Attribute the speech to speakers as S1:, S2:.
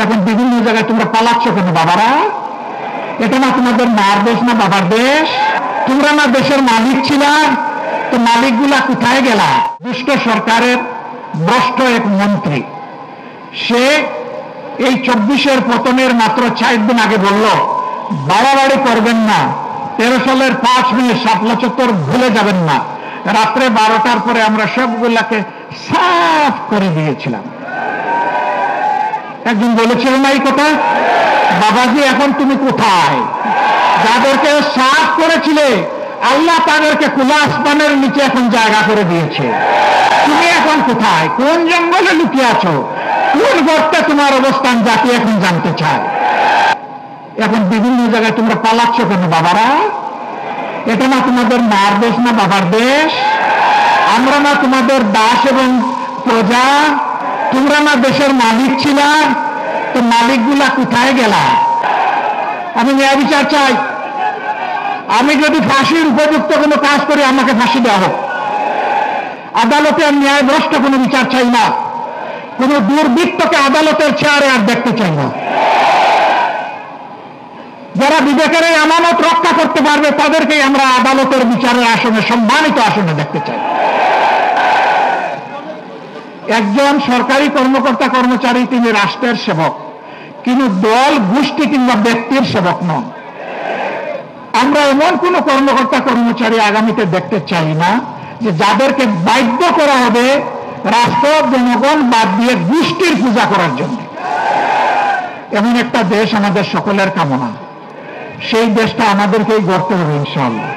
S1: এখন বিভিন্ন জায়গায় তোমরা পালাচ্ছ কেন বাবারা? এটা না তোমাদের মার দেশ না বাবার দেশ? তোমরা না দেশের মালিক ছিলা? তো মালিকগুলা কোথায় গেলা? দুষ্ট সরকারের ভ্রষ্ট এক মন্ত্রী, সে এই 24-এর পতনের মাত্র 4 দিন আগে বলল বাড়াবাড়ি করবেন না, 13 সালের 5 মে শাপলা চত্বর ভুলে যাবেন না। রাত্রে 12টার পরে আমরা সবগুলাকে সাফ করে দিয়েছিলাম। একজন বলেছিল না এই কথা, বাবাজি এখন তুমি কোথায়? যাদেরকে সাফ করেছিলে আল্লাহ তাদেরকে খোলা আসমানের নিচে এখন জায়গা করে দিয়েছে। তুমি এখন কোথায়? কোন জঙ্গলে লুকিয়ে আছো? কোন গর্তে তোমার অবস্থান জাতি এখন জানতে চায়। এখন বিভিন্ন জায়গায় তোমরা পালাচ্ছ কেন বাবারা? এটা না তোমাদের মার দেশ না বাবার দেশ? আমরা না তোমাদের দাস এবং প্রজা? তোমরা না দেশের মালিক ছিলা? তো মালিকগুলা কোথায় গেলা? আমি ন্যায় বিচার চাই। আমি যদি ফাঁসির উপযুক্ত কোনো কাজ করি আমাকে ফাঁসি দেওয়া হোক। আদালতে আর ন্যায় ভ্রষ্ট কোনো বিচার চাই না। কোন দুর্বৃত্তকে আদালতের চেয়ারে আর দেখতে চাই না। যারা বিবেকের এই আমানত রক্ষা করতে পারবে তাদেরকেই আমরা আদালতের বিচারের আসনে, সম্মানিত আসনে দেখতে চাই। একজন সরকারি কর্মকর্তা কর্মচারী তিনি রাষ্ট্রের সেবক, কিন্তু দল গোষ্ঠী কিংবা ব্যক্তির সেবক নন। আমরা এমন কোন কর্মকর্তা কর্মচারী আগামীতে দেখতে চাই না যে যাদেরকে বাধ্য করা হবে রাষ্ট্র জনগণ বাদ দিয়ে গোষ্ঠীর পূজা করার জন্য। এমন একটা দেশ আমাদের সকলের কামনা। সেই দেশটা আমাদেরকেই গড়তে হবে ইনশাআল্লাহ।